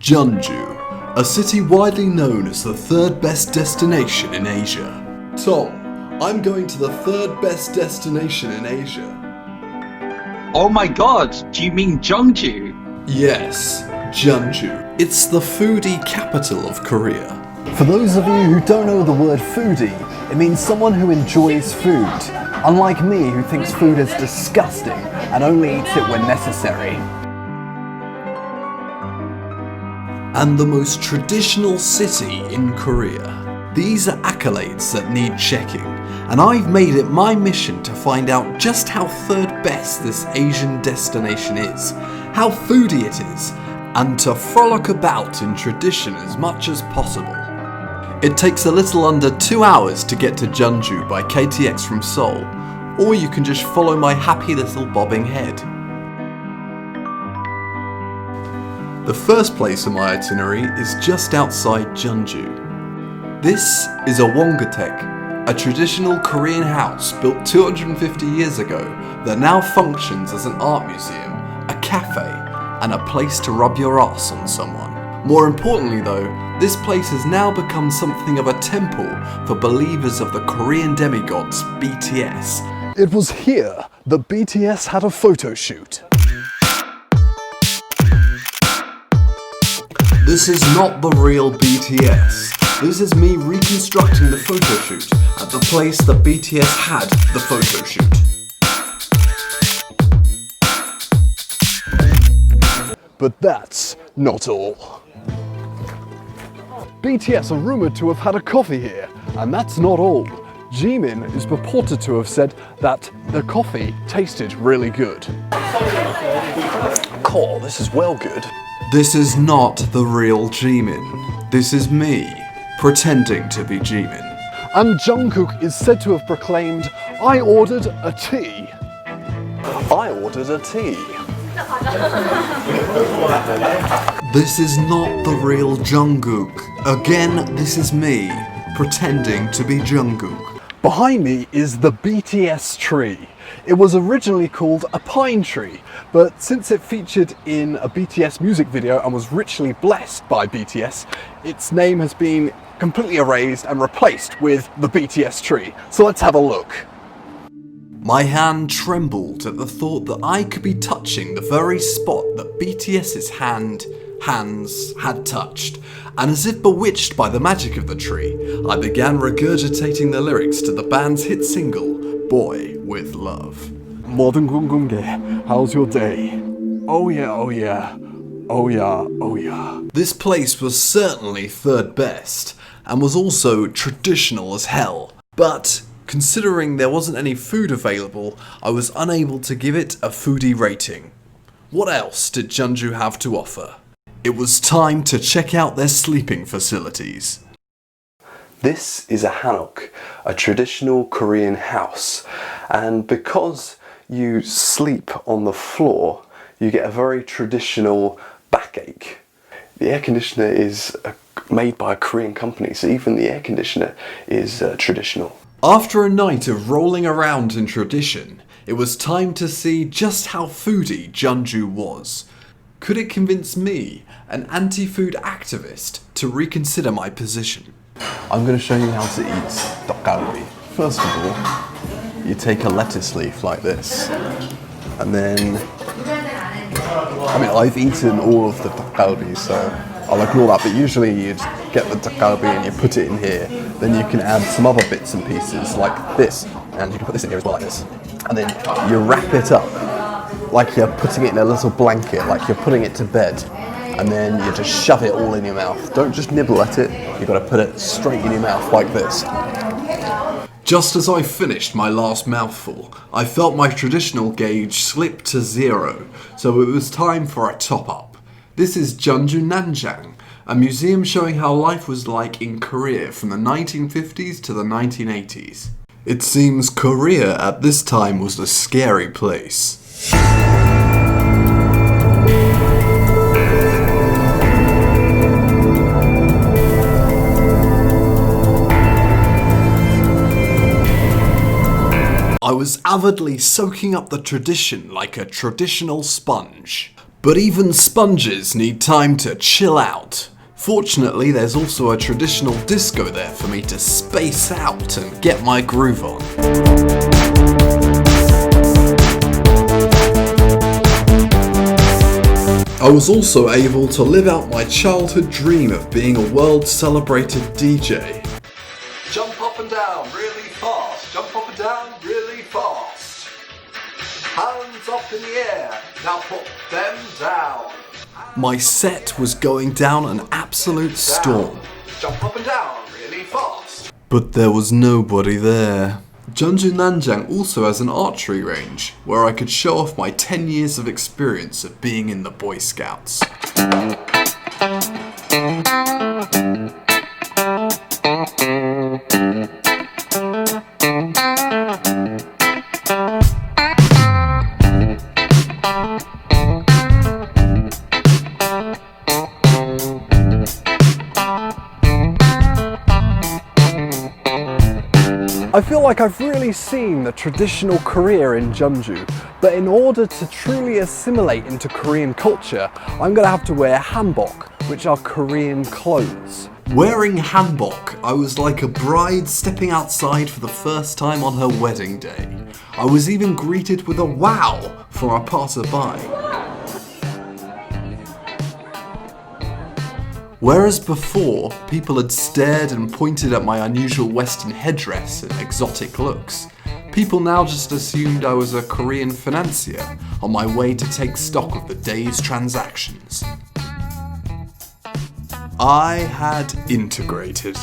Jeonju, a city widely known as the third best destination in Asia. Tom, I'm going to the third best destination in Asia. Oh my god, do you mean Jeonju? Yes, Jeonju. It's the foodie capital of Korea. For those of you who don't know the word foodie, it means someone who enjoys food, unlike me who thinks food is disgusting and only eats it when necessary. And the most traditional city in Korea. These are accolades that need checking, and I've made it my mission to find out just how third best this Asian destination is, how foodie it is, and to frolic about in tradition as much as possible. It takes a little under 2 hours to get to Jeonju by KTX from Seoul, or you can just follow my happy little bobbing head. The first place on my itinerary is just outside Jeonju. This is a Wongatek, a traditional Korean house built 250 years ago that now functions as an art museum, a cafe, and a place to rub your ass on someone. More importantly though, this place has now become something of a temple for believers of the Korean demigods BTS. It was here that BTS had a photo shoot. This is not the real BTS. This is me reconstructing the photo shoot at the place that BTS had the photo shoot. But that's not all. BTS are rumoured to have had a coffee here, and that's not all. Jimin is purported to have said that the coffee tasted really good. Cool, this is well good. This is not the real Jimin. This is me, pretending to be Jimin. And Jungkook is said to have proclaimed, "I ordered a tea." I ordered a tea. This is not the real Jungkook. Again, this is me, pretending to be Jungkook. Behind me is the BTS tree. It was originally called a pine tree, but since it featured in a BTS music video and was richly blessed by BTS, its name has been completely erased and replaced with the BTS tree. So let's have a look. My hand trembled at the thought that I could be touching the very spot that BTS's hands had touched, and as if bewitched by the magic of the tree, I began regurgitating the lyrics to the band's hit single, Boy With Love. 뭐든 궁금해, how's your day? Oh yeah, oh yeah, oh yeah, oh yeah. This place was certainly third best, and was also traditional as hell, but considering there wasn't any food available, I was unable to give it a foodie rating. What else did Jeonju have to offer? It was time to check out their sleeping facilities. This is a hanok, a traditional Korean house, and because you sleep on the floor, you get a very traditional backache. The air conditioner is made by a Korean company, so even the air conditioner is traditional. After a night of rolling around in tradition, it was time to see just how foodie Jeonju was. Could it convince me, an anti-food activist, to reconsider my position? I'm going to show you how to eat tteokgalbi. First of all, you take a lettuce leaf like this, and then, I've eaten all of the tteokgalbi, so I'll ignore that, but usually you'd get the tteokgalbi and you put it in here, then you can add some other bits and pieces like this, and you can put this in here as well like this, and then you wrap it up like you're putting it in a little blanket, like you're putting it to bed, and then you just shove it all in your mouth. Don't just nibble at it, you've got to put it straight in your mouth like this. Just as I finished my last mouthful, I felt my traditional gauge slip to 0, so it was time for a top-up. This is Jeonju Nanjang, a museum showing how life was like in Korea from the 1950s to the 1980s. It seems Korea at this time was a scary place. I was avidly soaking up the tradition like a traditional sponge. But even sponges need time to chill out. Fortunately, there's also a traditional disco there for me to space out and get my groove on. I was also able to live out my childhood dream of being a world-celebrated DJ. Jump up and down really fast, jump up and down really fast. Hands up in the air, now put them down. My set was going down an absolute storm. Jump up and down really fast. But there was nobody there. Jeonju Nanjang also has an archery range, where I could show off my 10 years of experience of being in the Boy Scouts. I feel like I've really seen the traditional Korea in Jeonju, but in order to truly assimilate into Korean culture, I'm gonna have to wear hanbok, which are Korean clothes. Wearing hanbok, I was like a bride stepping outside for the first time on her wedding day. I was even greeted with a wow from a passerby. Whereas before, people had stared and pointed at my unusual Western headdress and exotic looks, people now just assumed I was a Korean financier on my way to take stock of the day's transactions. I had integrated.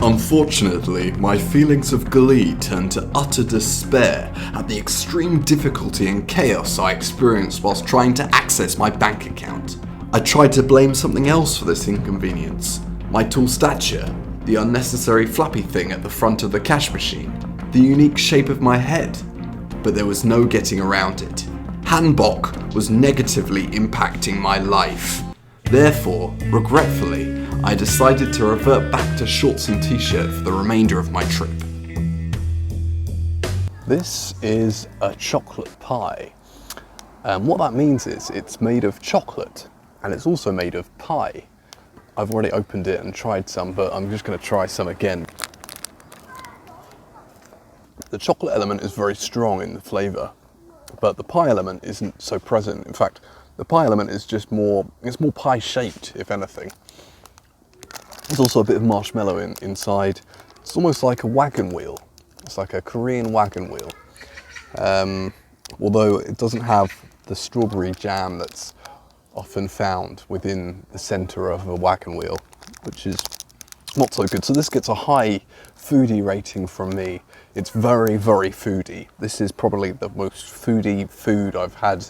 Unfortunately, my feelings of glee turned to utter despair at the extreme difficulty and chaos I experienced whilst trying to access my bank account. I tried to blame something else for this inconvenience. My tall stature, the unnecessary flappy thing at the front of the cash machine, the unique shape of my head. But there was no getting around it. Hanbok was negatively impacting my life. Therefore, regretfully, I decided to revert back to shorts and t-shirt for the remainder of my trip. This is a chocolate pie. What that means is it's made of chocolate and it's also made of pie. I've already opened it and tried some, but I'm just going to try some again. The chocolate element is very strong in the flavour, but the pie element isn't so present. In fact, the pie element is just it's more pie shaped, if anything. There's also a bit of marshmallow inside. It's almost like a wagon wheel. It's like a Korean wagon wheel. Although it doesn't have the strawberry jam that's often found within the centre of a wagon wheel, which is not so good. So this gets a high foodie rating from me. It's very, very foodie. This is probably the most foodie food I've had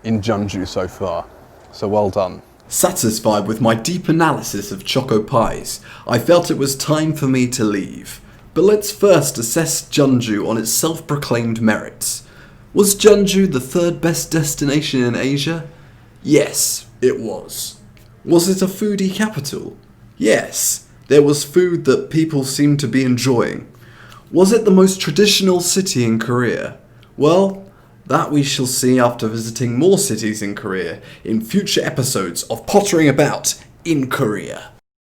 in Jeonju so far. So well done. Satisfied with my deep analysis of choco pies, I felt it was time for me to leave. But let's first assess Jeonju on its self-proclaimed merits. Was Jeonju the third best destination in Asia? Yes, it was. Was it a foodie capital? Yes, there was food that people seemed to be enjoying. Was it the most traditional city in Korea? Well, that we shall see after visiting more cities in Korea in future episodes of Pottering About in Korea.